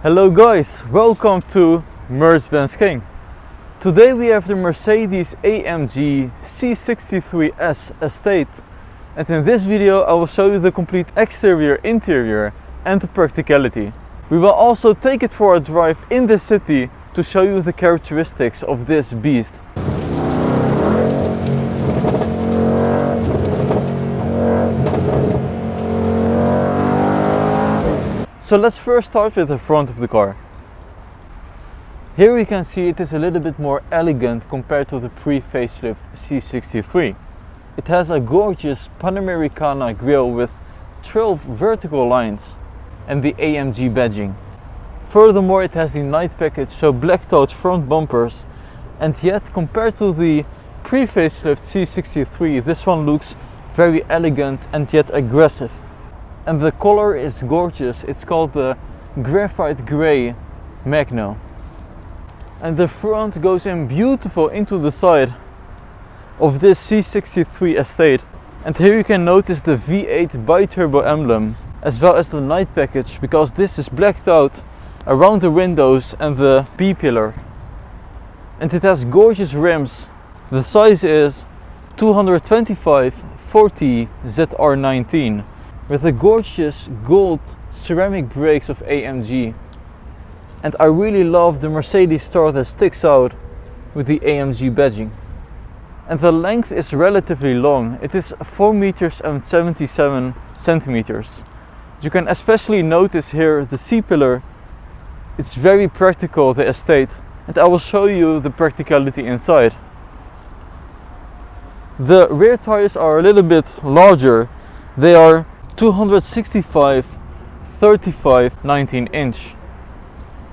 Hello guys, welcome to MercBenzKing. Today we have the Mercedes AMG C63S Estate, and in this video I will show you the complete exterior, interior and the practicality. We will also take it for a drive in the city to show you the characteristics of this beast. So let's first start with the front of the car. Here we can see it is a little bit more elegant compared to the pre-facelift C63. It has a gorgeous Panamericana grille with 12 vertical lines and the AMG badging. Furthermore, it has the night package, so blacked-out front bumpers, and yet compared to the pre-facelift C63, this one looks very elegant and yet aggressive. And the color is gorgeous. It's called the graphite grey Magno. And the front goes in beautiful into the side of this C63 Estate. And here you can notice the V8 bi-turbo emblem as well as the night package, because this is blacked out around the windows and the B-pillar. And it has gorgeous rims. The size is 225/40 ZR19. With the gorgeous gold ceramic brakes of AMG. And I really love the Mercedes star that sticks out with the AMG badging. And the length is relatively long. It is 4 meters and 77 centimeters. You can especially notice here the C-pillar. It's very practical, the Estate, and I will show you the practicality inside. The rear tires are a little bit larger. They are 265/35 19-inch,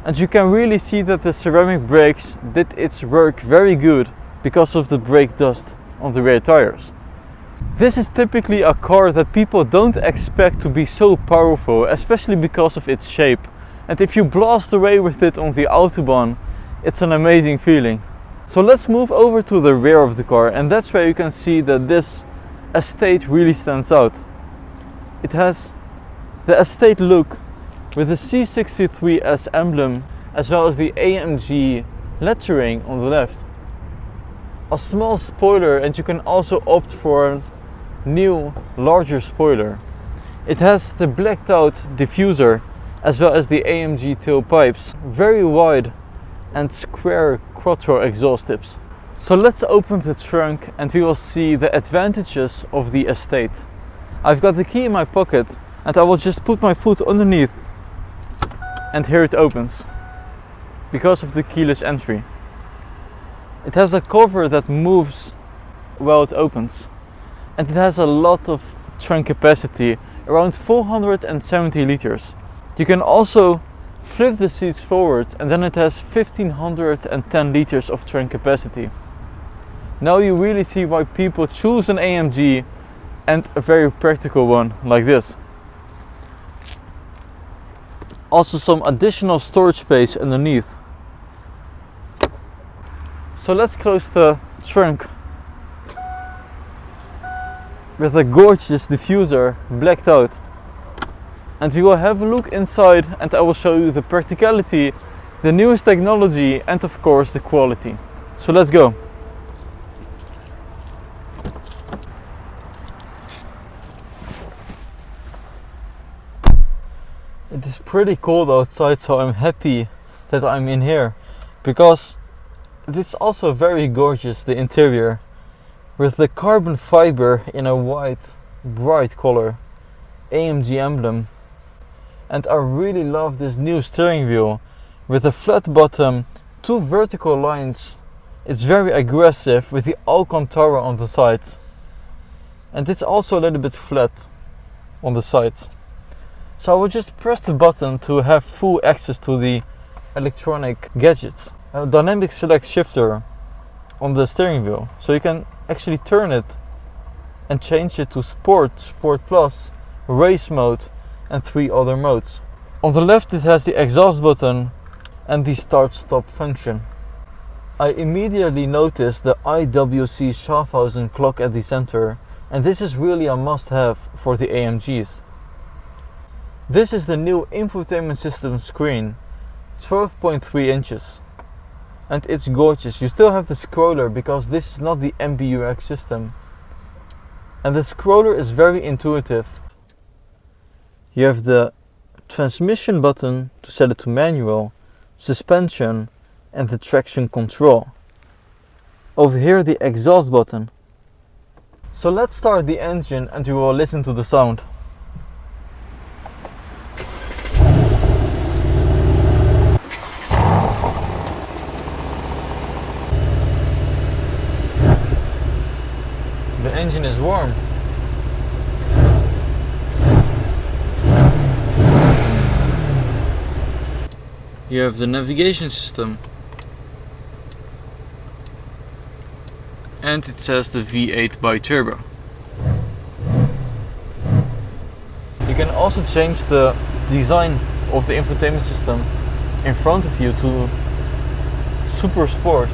and you can really see that the ceramic brakes did its work very good because of the brake dust on the rear tires. This is typically a car that people don't expect to be so powerful, especially because of its shape, and if you blast away with it on the Autobahn, it's an amazing feeling. So let's move over to the rear of the car, and that's where you can see that this Estate really stands out. It has the Estate look with the C63S emblem as well as the AMG lettering on the left. A small spoiler, and you can also opt for a new larger spoiler. It has the blacked out diffuser as well as the AMG tailpipes, very wide and square quattro exhaust tips. So let's open the trunk and we will see the advantages of the Estate. I've got the key in my pocket and I will just put my foot underneath, and here it opens because of the keyless entry. It has a cover that moves while it opens, and it has a lot of trunk capacity, around 470 liters. You can also flip the seats forward and then it has 1510 liters of trunk capacity. Now you really see why people choose an AMG and a very practical one like this. Also some additional storage space underneath. So let's close the trunk with a gorgeous diffuser blacked out. And we will have a look inside and I will show you the practicality, the newest technology and of course the quality. So let's go. It is pretty cold outside, so I'm happy that I'm in here because it's also very gorgeous, the interior, with the carbon fiber in a white bright color, AMG emblem. And I really love this new steering wheel with a flat bottom, 2 vertical lines. It's very aggressive with the Alcantara on the sides, and it's also a little bit flat on the sides. So I will just press the button to have full access to the electronic gadgets. A dynamic select shifter on the steering wheel, so you can actually turn it and change it to Sport, Sport Plus, Race mode and 3 other modes. On the left it has the exhaust button and the start-stop function. I immediately noticed the IWC Schaffhausen clock at the center, and this is really a must-have for the AMGs. This is the new infotainment system screen, 12.3 inches. And it's gorgeous. You still have the scroller because this is not the MBUX system. And the scroller is very intuitive. You have the transmission button to set it to manual, suspension and the traction control. Over here the exhaust button. So let's start the engine and we will listen to the sound. The engine is warm. You have the navigation system. And it says the V8 bi-turbo. You can also change the design of the infotainment system in front of you to Super Sport.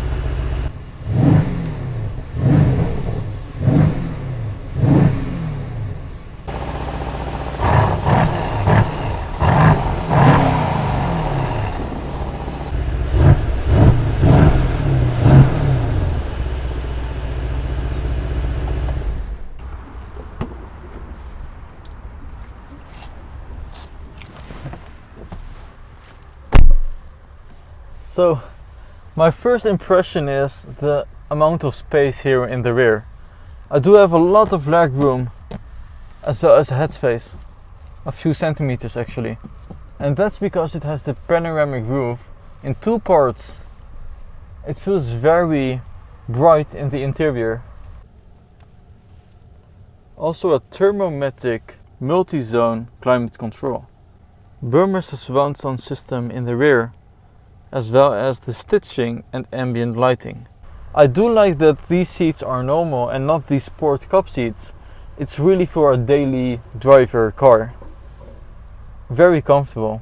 So my first impression is the amount of space here in the rear. I do have a lot of leg room as well as headspace, a few centimeters actually, and that's because it has the panoramic roof in two parts. It feels very bright in the interior. Also a thermometric multi-zone climate control. Burmester surround sound system in the rear, as well as the stitching and ambient lighting. I do like that these seats are normal and not these sport cup seats. It's really for a daily driver car. Very comfortable.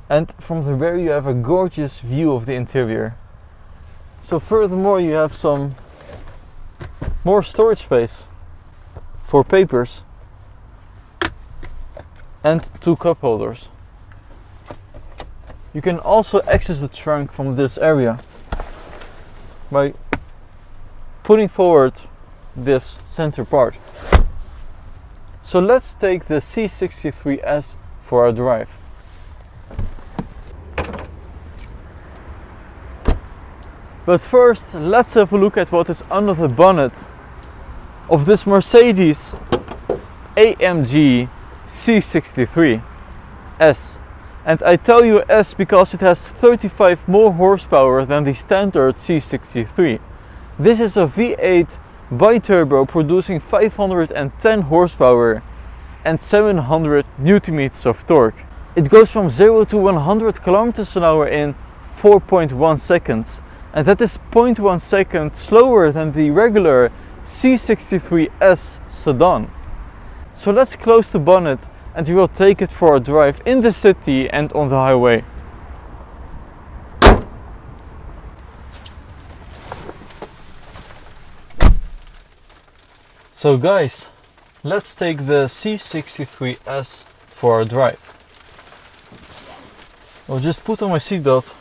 And from the rear you have a gorgeous view of the interior. So furthermore you have some more storage space for papers and two cup holders. You can also access the trunk from this area by putting forward this center part. So let's take the C63S for a drive. But first, let's have a look at what is under the bonnet of this Mercedes AMG C63S. And I tell you S because it has 35 more horsepower than the standard C63. This is a V8 bi-turbo producing 510 horsepower and 700 Nm of torque. It goes from 0 to 100 km an hour in 4.1 seconds. And that is 0.1 second slower than the regular C63S sedan. So let's close the bonnet and we will take it for a drive in the city and on the highway. So guys, let's take the C63S for a drive. I'll just put on my seatbelt,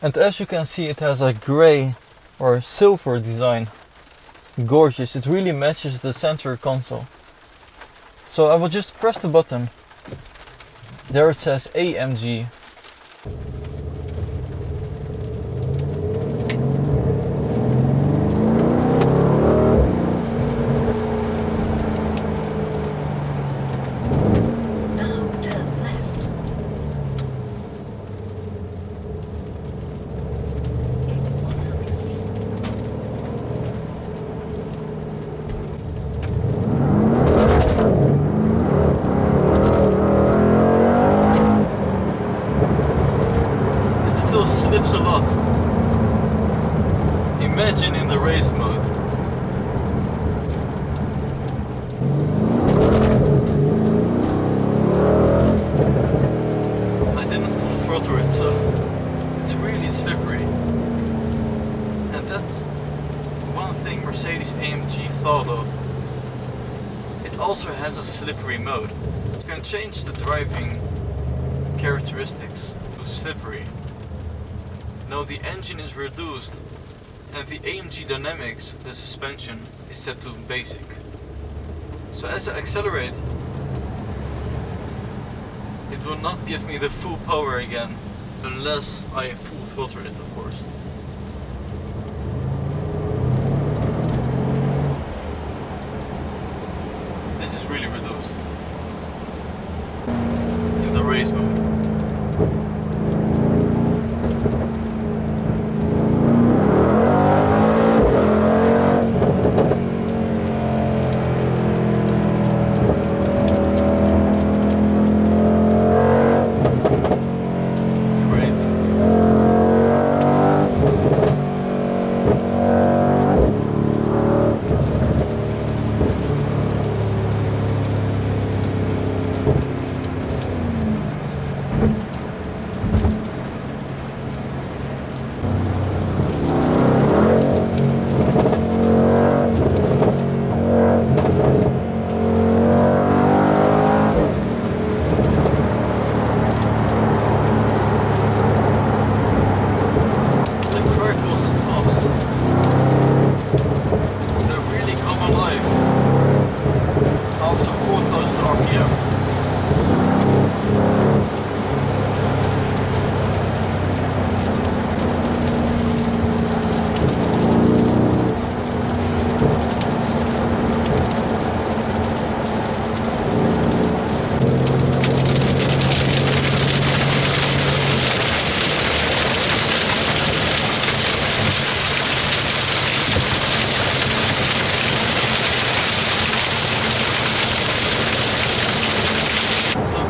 and as you can see it has a grey or silver design. Gorgeous, it really matches the center console. So I will just press the button. There it says AMG. Now turn left. In 100 meters. Still slips a lot. Imagine in the race mode. I didn't full throttle it, so it's really slippery. And that's one thing Mercedes AMG thought of. It also has a slippery mode. You can change the driving characteristics too slippery. Now the engine is reduced and the AMG dynamics, the suspension, is set to basic. So as I accelerate, it will not give me the full power again, unless I full throttle it, of course. This is really reduced in the race mode.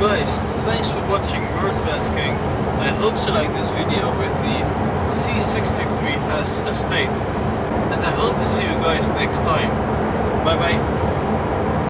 Guys, thanks for watching MercBenzKing. I hope you like this video with the C63S Estate, and I hope to see you guys next time. Bye bye.